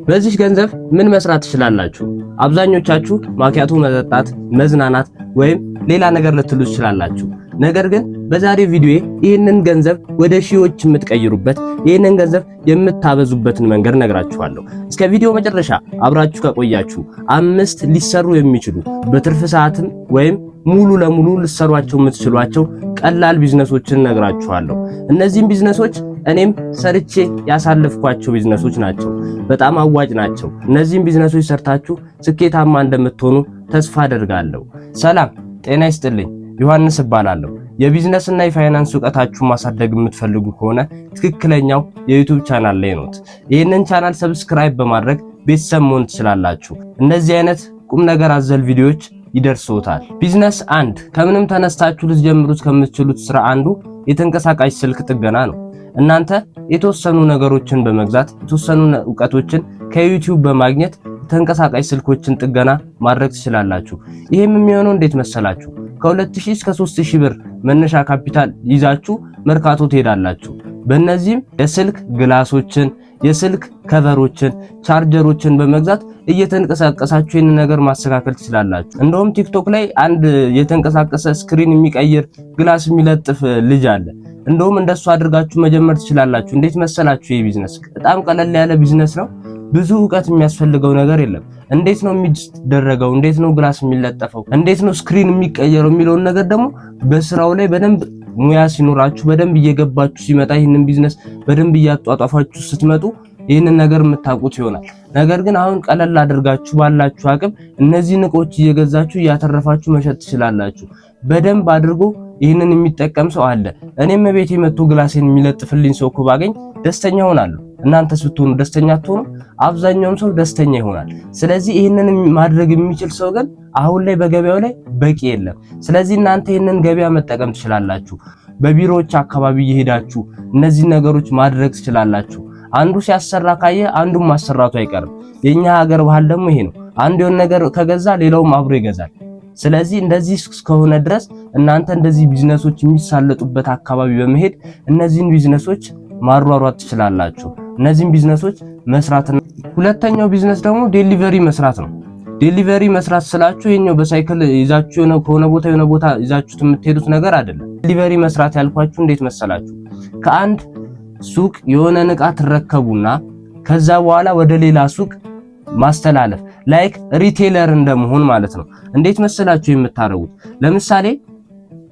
በዚህ ገንዘብ ምን መስራት ትችላላችሁ? አብዛኞቻችሁ ማኪያቶ መጠጣት፣ መዝናናት ወይም ሌላ ነገር ልትሉ ትችላላችሁ። ነገር ግን በዛሬው ቪዲዮ ይህንን ገንዘብ ወደ ሺዎች የምትቀይሩበት ይህንን ገንዘብ የምታበዙበትን መንገድ ነግራችኋለሁ። እስከ ቪዲዮ መጨረሻ አብራችሁ ከቆያችሁ 5 ሊሰሩ የሚችሉ በትርፍ ሰዓትም ወይም ሙሉ ለሙሉ ልትሰሯቸው የምትችሏቸው ቀላል ቢዝነሶችን ነግራችኋለሁ። እነዚህም ቢዝነሶች እኔም ሰርቼ ያሳለፍኳቸው ቢዝነሶች ናቸው። በጣም አዋጭ ናቸው። እነዚህም ቢዝነሶች ሰርታችሁ ስኬታማ እንደምትሆኑ ተስፋ አደርጋለሁ። ሰላም ጤና ይስጥልኝ። ዮሐንስ እባላለሁ። የቢዝነስ እና የፋይናንስ ዕውቀታችሁን ማሳደግ የምትፈልጉ ከሆነ ትክክለኛው የዩቲዩብ ቻናል ላይ ነው። ይህንን ቻናል ሰብስክራይብ በማድረግ ቤተሰብ መሆን ትችላላችሁ። እነዚህ አይነት ቁም ነገር አዘል ቪዲዮዎች ይደርሶታል። ቢዝነስ 1 ከምንም ተነስታችሁ ልትጀምሩት ከምትችሉት ስራ አንዱ የተንቀሳቃሽ ስልክ ጥገና ነው። እናንተ የተወሰኑ ነገሮችን በመግዛት የተወሰኑ ዕውቀቶችን ከዩቲዩብ በማግኘት ተንቀሳቃሽ ስልኮችን ጥገና ማድረግ ትችላላችሁ። ይሄም የሚሆነው እንዴት መሰላችሁ? ከ2000 እስከ 3000 ብር መነሻ ካፒታል ይዛችሁ መርካቶ ትሄዳላችሁ። በእነዚህም የስልክ ግላሶችን፣ የስልክ ከቨሮችን፣ ቻርጀሮችን በመግዛት እየተንቀሳቀሳችሁ ይህን ነገር ማስተካከል ትችላላችሁ። እንደውም ቲክቶክ ላይ አንድ የተንቀሳቀሰ ስክሪን የሚቀይር ግላስ የሚለጥፍ ልጅ አለ። እንደውም እንደሱ አድርጋችሁ መጀመር ትችላላችሁ። እንዴት መሰላችሁ? ይሄ ቢዝነስ በጣም ቀለል ያለ ቢዝነስ ነው። ብዙ ዕውቀት የሚያስፈልገው ነገር የለም። እንዴት ነው የሚደረገው፣ እንዴት ነው ግላስ የሚለጠፈው፣ እንዴት ነው ስክሪን የሚቀየረው የሚለውን ነገር ደግሞ በስራው ላይ በደንብ ሙያ ሲኖራችሁ በደንብ እየገባችሁ ሲመጣ ይህንን ቢዝነስ በደንብ እያጧጧፋችሁ ስትመጡ ይህንን ነገር የምታውቁት ይሆናል። ነገር ግን አሁን ቀለል አድርጋችሁ ባላችሁ አቅም እነዚህ ዕቃዎች እየገዛችሁ እያተረፋችሁ መሸጥ ትችላላችሁ። በደንብ አድርጎ ይህንን የሚጠቀም ሰው አለ። እኔም ቤቴ መጥቶ ግላሴን የሚለጥፍልኝ ሰው እኮ ባገኝ ደስተኛ ሆናለሁ። እናንተስ ብትሆኑ ደስተኛ አትሆኑ? አብዛኛውም ሰው ደስተኛ ይሆናል። ስለዚህ ይህንን ማድረግ የሚችል ሰው ግን አሁን ላይ በገበያው ላይ በቂ የለም። ስለዚህ እናንተ ይህንን ገበያ መጠቀም ትችላላችሁ። በቢሮዎች አካባቢ እየሄዳችሁ እነዚህ ነገሮች ማድረግ ትችላላችሁ። አንዱ ሲያሰራ ካየ አንዱም ማሰራቱ አይቀርም። የኛ ሀገር ባህል ደግሞ ይሄ ነው። አንዱ የሆነ ነገር ከገዛ ሌላውም አብሮ ይገዛል። ስለዚህ እንደዚህ እስከሆነ ድረስ እናንተ እንደዚህ ቢዝነሶች የሚሳለጡበት አካባቢ በመሄድ እነዚህን ቢዝነሶች ማሯሯጥ ትችላላችሁ። እነዚህን ቢዝነሶች መስራት። ሁለተኛው ቢዝነስ ደግሞ ዴሊቨሪ መስራት ነው። ዴሊቨሪ መስራት ስላችሁ ይሄኛው በሳይክል ይዛችሁ የሆነ ቦታ ይዛችሁት የምትሄዱት ነገር አይደለም። ዴሊቨሪ መስራት ያልኳችሁ እንዴት መሰላችሁ? ከአንድ ሱቅ የሆነ ዕቃ ትረከቡና ከዛ በኋላ ወደ ሌላ ሱቅ ማስተላለፍ፣ ላይክ ሪቴለር እንደመሆን ማለት ነው። እንዴት መሰላችሁ የምታረጉት? ለምሳሌ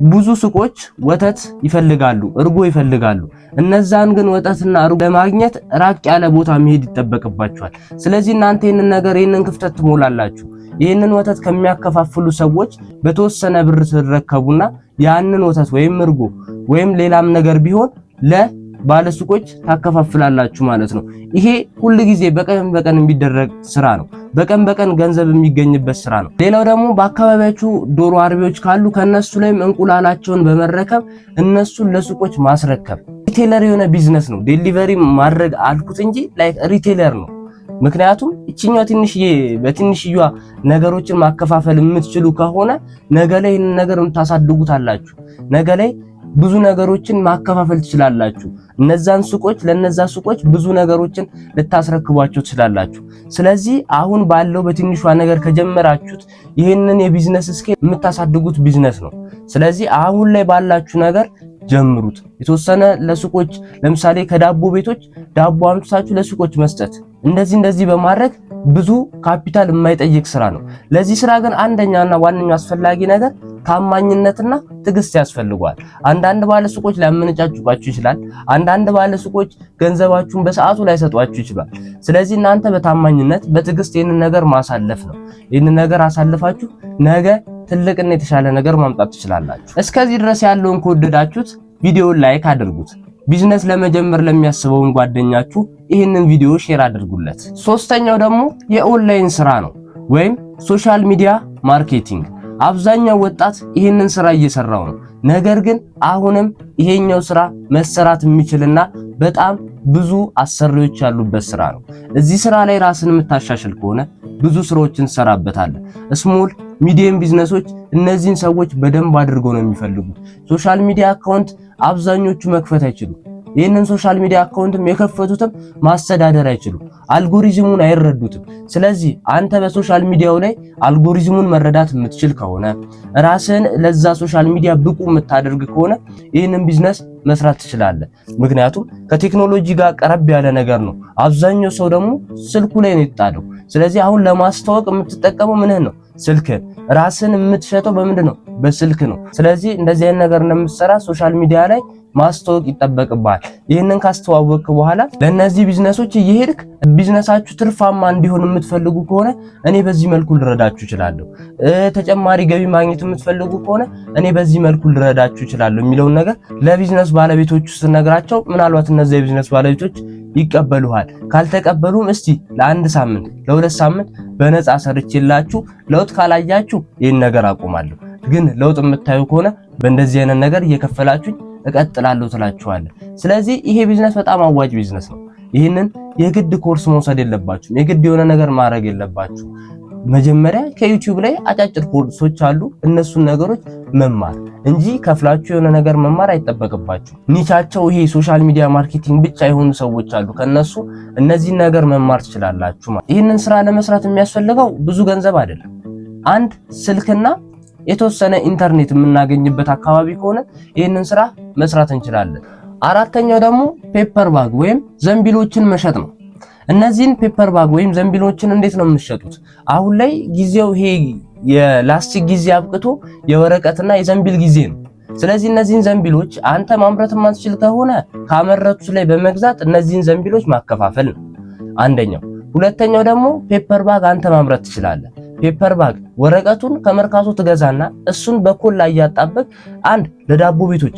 ብዙ ሱቆች ወተት ይፈልጋሉ፣ እርጎ ይፈልጋሉ። እነዛን ግን ወተትና እርጎ ለማግኘት ራቅ ያለ ቦታ መሄድ ይጠበቅባቸዋል። ስለዚህ እናንተ ይህንን ክፍተት ትሞላላችሁ። ይህንን ወተት ከሚያከፋፍሉ ሰዎች በተወሰነ ብር ትረከቡና ያንን ወተት ወይም እርጎ ወይም ሌላም ነገር ቢሆን ባለሱቆች ታከፋፍላላችሁ ማለት ነው። ይሄ ሁሉ ጊዜ በቀን የሚደረግ ስራ ነው። በቀን ገንዘብ የሚገኝበት ስራ ነው። ሌላው ደግሞ በአካባቢያችሁ ዶሮ አርቢዎች ካሉ ከነሱ ላይም እንቁላላቸውን በመረከብ እነሱን ለሱቆች ማስረከብ ሪቴለር የሆነ ቢዝነስ ነው። ዴሊቨሪ ማድረግ አልኩት እንጂ ላይክ ሪቴለር ነው። ምክንያቱም እቺኛው በትንሽዬዋ ነገሮችን ማከፋፈል የምትችሉ ከሆነ ነገ ላይ ይሄን ነገር ታሳድጉታላችሁ። ነገ ላይ ብዙ ነገሮችን ማከፋፈል ትችላላችሁ። እነዛን ሱቆች ለነዛ ሱቆች ብዙ ነገሮችን ልታስረክቧቸው ትችላላችሁ። ስለዚህ አሁን ባለው በትንሿ ነገር ከጀመራችሁት ይሄንን የቢዝነስ ስኬል የምታሳድጉት ቢዝነስ ነው። ስለዚህ አሁን ላይ ባላችሁ ነገር ጀምሩት። የተወሰነ ለሱቆች ለምሳሌ ከዳቦ ቤቶች ዳቦ አምጥታችሁ ለሱቆች መስጠት፣ እንደዚህ በማድረግ ብዙ ካፒታል የማይጠይቅ ስራ ነው። ለዚህ ስራ ግን አንደኛና ዋነኛው አስፈላጊ ነገር ታማኝነትና ትዕግስት ያስፈልጋል። አንዳንድ ባለሱቆች ሊያመነጫጭቋችሁ ይችላል። አንዳንድ ባለሱቆች ገንዘባችሁን በሰዓቱ ላይ ሰጧችሁ ይችላል። ስለዚህ እናንተ በታማኝነት በትዕግስት ይህንን ነገር ማሳለፍ ነው። ይህንን ነገር አሳልፋችሁ ነገ ትልቅና የተሻለ ነገር ማምጣት ትችላላችሁ። እስከዚህ ድረስ ያለውን ከወደዳችሁት ቪዲዮውን ላይክ አድርጉት። ቢዝነስ ለመጀመር ለሚያስበውን ጓደኛችሁ ይህንን ቪዲዮ ሼር አድርጉለት። ሶስተኛው ደግሞ የኦንላይን ስራ ነው ወይም ሶሻል ሚዲያ ማርኬቲንግ። አብዛኛው ወጣት ይህንን ስራ እየሰራው ነው። ነገር ግን አሁንም ይሄኛው ስራ መሰራት የሚችልና በጣም ብዙ አሰሪዎች ያሉበት ስራ ነው። እዚህ ስራ ላይ ራስን የምታሻሽል ከሆነ ብዙ ስራዎችን ትሰራበታለህ። ስሞል ሚዲየም ቢዝነሶች እነዚህን ሰዎች በደንብ አድርገው ነው የሚፈልጉት። ሶሻል ሚዲያ አካውንት አብዛኞቹ መክፈት አይችሉም። ይህንን ሶሻል ሚዲያ አካውንትም የከፈቱትም ማስተዳደር አይችሉም፣ አልጎሪዝሙን አይረዱትም። ስለዚህ አንተ በሶሻል ሚዲያው ላይ አልጎሪዝሙን መረዳት የምትችል ከሆነ ራስህን ለዛ ሶሻል ሚዲያ ብቁ የምታደርግ ከሆነ ይህንን ቢዝነስ መስራት ትችላለህ። ምክንያቱም ከቴክኖሎጂ ጋር ቀረብ ያለ ነገር ነው። አብዛኛው ሰው ደግሞ ስልኩ ላይ ነው የጣለው። ስለዚህ አሁን ለማስተዋወቅ የምትጠቀመው ምንህን ነው? ስልክህን። ራስን የምትሸጠው በምንድን ነው? በስልክ ነው። ስለዚህ እንደዚህ አይነት ነገር እንደምትሰራ ሶሻል ሚዲያ ላይ ማስተዋወቅ ይጠበቅብሃል። ይህንን ካስተዋወቅክ በኋላ ለእነዚህ ቢዝነሶች እየሄድክ ቢዝነሳችሁ ትርፋማ እንዲሆን የምትፈልጉ ከሆነ እኔ በዚህ መልኩ ልረዳችሁ እችላለሁ፣ ተጨማሪ ገቢ ማግኘት የምትፈልጉ ከሆነ እኔ በዚህ መልኩ ልረዳችሁ እችላለሁ የሚለውን ነገር ለቢዝነስ ባለቤቶቹ ስትነግራቸው ምናልባት እነዚህ የቢዝነስ ባለቤቶች ይቀበሉሃል። ካልተቀበሉም እስቲ ለአንድ ሳምንት ለሁለት ሳምንት በነፃ ሰርቼላችሁ ለውጥ ካላያችሁ ይህን ነገር አቆማለሁ፣ ግን ለውጥ የምታዩ ከሆነ በእንደዚህ አይነት ነገር እየከፈላችሁ እቀጥላለሁ ትላችኋለህ። ስለዚህ ይሄ ቢዝነስ በጣም አዋጭ ቢዝነስ ነው። ይህንን የግድ ኮርስ መውሰድ የለባችሁም፣ የግድ የሆነ ነገር ማድረግ የለባችሁ። መጀመሪያ ከዩቲዩብ ላይ አጫጭር ኮርሶች አሉ፣ እነሱን ነገሮች መማር እንጂ ከፍላችሁ የሆነ ነገር መማር አይጠበቅባችሁ። ኒቻቸው ይሄ ሶሻል ሚዲያ ማርኬቲንግ ብቻ የሆኑ ሰዎች አሉ፣ ከነሱ እነዚህን ነገር መማር ትችላላችሁ። ይህንን ስራ ለመስራት የሚያስፈልገው ብዙ ገንዘብ አይደለም። አንድ ስልክና የተወሰነ ኢንተርኔት የምናገኝበት አካባቢ ከሆነ ይህንን ስራ መስራት እንችላለን። አራተኛው ደግሞ ፔፐር ባግ ወይም ዘንቢሎችን መሸጥ ነው። እነዚህን ፔፐር ባግ ወይም ዘንቢሎችን እንዴት ነው የምትሸጡት? አሁን ላይ ጊዜው ይሄ የላስቲክ ጊዜ አብቅቶ የወረቀትና የዘንቢል ጊዜ ነው። ስለዚህ እነዚህን ዘንቢሎች አንተ ማምረት የማትችል ከሆነ ካመረቱት ላይ በመግዛት እነዚህን ዘንቢሎች ማከፋፈል ነው አንደኛው። ሁለተኛው ደግሞ ፔፐር ባግ አንተ ማምረት ትችላለህ። ፔፐር ባግ ወረቀቱን ከመርካቶ ትገዛና እሱን በኮል ላይ ያጣበቅ አንድ ለዳቦ ቤቶች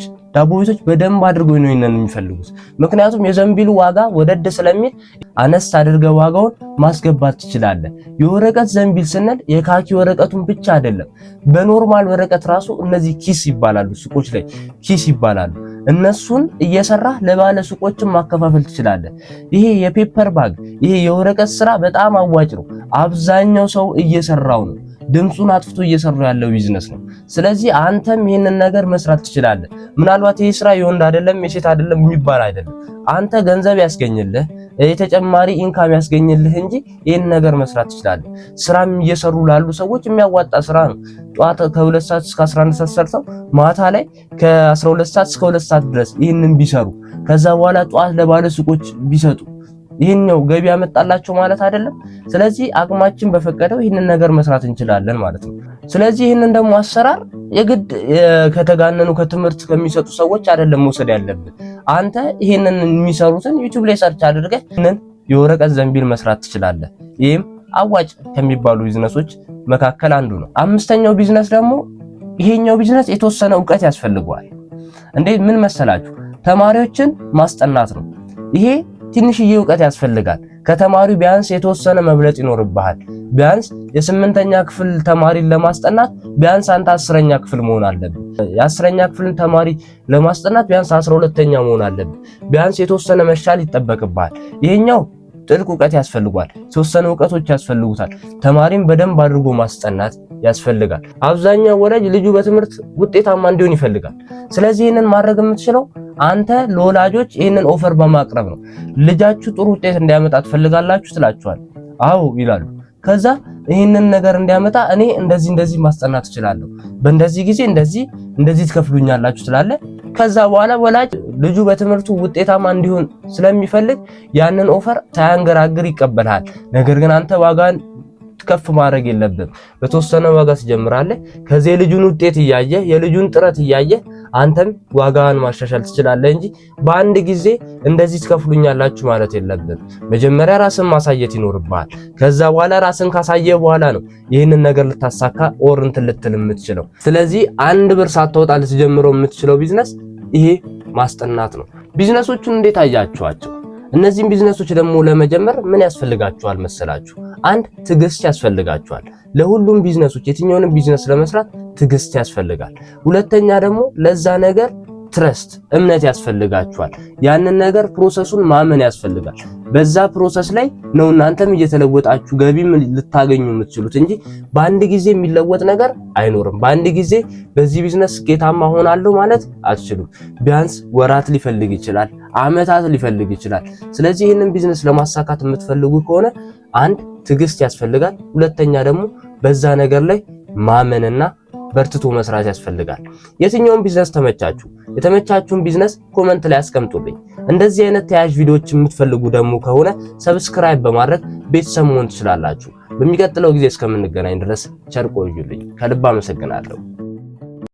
በደንብ አድርገው ነው ይነን የሚፈልጉት። ምክንያቱም የዘንቢሉ ዋጋ ወደድ ስለሚል አነስ አድርገው ዋጋውን ማስገባት ትችላለህ። የወረቀት ዘንቢል ስንል የካኪ ወረቀቱን ብቻ አይደለም፣ በኖርማል ወረቀት ራሱ እነዚህ ኪስ ይባላሉ፣ ሱቆች ላይ ኪስ ይባላሉ። እነሱን እየሰራህ ለባለ ሱቆችን ማከፋፈል ትችላለህ። ይሄ የፔፐር ባግ ይሄ የወረቀት ስራ በጣም አዋጭ ነው። አብዛኛው ሰው እየሰራው ነው። ድምጹን አጥፍቶ እየሰራው ያለው ቢዝነስ ነው። ስለዚህ አንተም ይሄንን ነገር መስራት ትችላለህ። ምናልባት ይሄ ስራ የወንድ አይደለም የሴት አይደለም የሚባል አይደለም። አንተ ገንዘብ ያስገኝልህ የተጨማሪ ኢንካም ያስገኝልህ እንጂ ይሄን ነገር መስራት ትችላለህ። ስራም እየሰሩ ላሉ ሰዎች የሚያዋጣ ስራ ነው። ጧት ከ2 ሰዓት እስከ 11 ሰዓት ሰርተው ማታ ላይ ከ12 ሰዓት እስከ 2 ሰዓት ድረስ ይሄንን ቢሰሩ ከዛ በኋላ ጧት ለባለ ሱቆች ቢሰጡ ይሄኛው ገቢ ያመጣላቸው ማለት አይደለም። ስለዚህ አቅማችን በፈቀደው ይሄንን ነገር መስራት እንችላለን ማለት ነው። ስለዚህ ይሄንን ደግሞ አሰራር የግድ ከተጋነኑ ከትምህርት ከሚሰጡ ሰዎች አይደለም መውሰድ ያለብን። አንተ ይሄንን የሚሰሩትን ዩቲዩብ ላይ ሰርች አድርገህ ይሄንን የወረቀት ዘንቢል መስራት ትችላለህ። ይሄም አዋጭ ከሚባሉ ቢዝነሶች መካከል አንዱ ነው። አምስተኛው ቢዝነስ ደግሞ ይሄኛው ቢዝነስ የተወሰነ ዕውቀት ያስፈልገዋል። ምን መሰላችሁ? ተማሪዎችን ማስጠናት ነው። ይሄ ትንሽዬ ዕውቀት ያስፈልጋል። ከተማሪው ቢያንስ የተወሰነ መብለጥ ይኖርብሃል። ቢያንስ የ8ኛ ክፍል ተማሪን ለማስጠናት ቢያንስ አንተ 10ኛ ክፍል መሆን አለብህ። የ10ኛ ክፍልን ተማሪ ለማስጠናት ቢያንስ 12ኛ መሆን አለብህ። ቢያንስ የተወሰነ መሻል ይጠበቅብሃል። ይሄኛው ጥልቅ ዕውቀት ያስፈልጋል። የተወሰነ ዕውቀቶች ያስፈልጉታል። ተማሪን በደንብ አድርጎ ማስጠናት ያስፈልጋል። አብዛኛው ወላጅ ልጁ በትምህርት ውጤታማ እንዲሆን ይፈልጋል። ስለዚህ ይሄንን ማድረግ የምትችለው አንተ ለወላጆች ይሄንን ኦፈር በማቅረብ ነው። ልጃችሁ ጥሩ ውጤት እንዲያመጣ ትፈልጋላችሁ ትላችኋል። አዎ ይላሉ። ከዛ ይሄንን ነገር እንዲያመጣ እኔ እንደዚህ ማስጠናት እችላለሁ፣ በእንደዚህ ጊዜ እንደዚህ ትከፍሉኛላችሁ ትላለህ። ከዛ በኋላ ወላጅ ልጁ በትምህርቱ ውጤታማ እንዲሆን ስለሚፈልግ ያንን ኦፈር ሳያንገራግር ይቀበልሃል። ነገር ግን አንተ ዋጋን ከፍ ማድረግ የለብም። በተወሰነ ዋጋ ትጀምራለህ። ከዚህ የልጁን ውጤት እያየህ የልጁን ጥረት እያየህ አንተም ዋጋን ማሻሻል ትችላለህ እንጂ በአንድ ጊዜ እንደዚህ ትከፍሉኛላችሁ ማለት የለብም። መጀመሪያ ራስን ማሳየት ይኖርብሃል። ከዛ በኋላ ራስን ካሳየህ በኋላ ነው ይህንን ነገር ልታሳካ እንትን ልትል የምትችለው። ስለዚህ 1 ብር ሳትወጣ ልትጀምረው የምትችለው ቢዝነስ ይሄ ማስጠናት ነው። ቢዝነሶቹን እንዴት አያችኋቸው? እነዚህን ቢዝነሶች ደግሞ ለመጀመር ምን ያስፈልጋችኋል መሰላችሁ? አንድ ትዕግስት ያስፈልጋችኋል። ለሁሉም ቢዝነሶች የትኛውንም ቢዝነስ ለመስራት ትዕግስት ያስፈልጋል። ሁለተኛ ደግሞ ለዛ ነገር ትረስት እምነት ያስፈልጋችኋል። ያንን ነገር ፕሮሰሱን ማመን ያስፈልጋል። በዛ ፕሮሰስ ላይ ነው እናንተም እየተለወጣችሁ ገቢም ልታገኙ የምትችሉት እንጂ በአንድ ጊዜ የሚለወጥ ነገር አይኖርም። በአንድ ጊዜ በዚህ ቢዝነስ ስኬታማ ሆናለሁ ማለት አትችሉም። ቢያንስ ወራት ሊፈልግ ይችላል፣ አመታት ሊፈልግ ይችላል። ስለዚህ ይህንን ቢዝነስ ለማሳካት የምትፈልጉ ከሆነ አንድ ትዕግስት ያስፈልጋል። ሁለተኛ ደግሞ በዛ ነገር ላይ ማመንና በርትቶ መስራት ያስፈልጋል። የትኛውን ቢዝነስ ተመቻችሁ? የተመቻችሁን ቢዝነስ ኮመንት ላይ አስቀምጡልኝ። እንደዚህ አይነት ተያያዥ ቪዲዮዎች የምትፈልጉ ደግሞ ከሆነ ሰብስክራይብ በማድረግ ቤተሰብ መሆን ትችላላችሁ። በሚቀጥለው ጊዜ እስከምንገናኝ ድረስ ቸር ቆዩልኝ። ከልብ አመሰግናለሁ።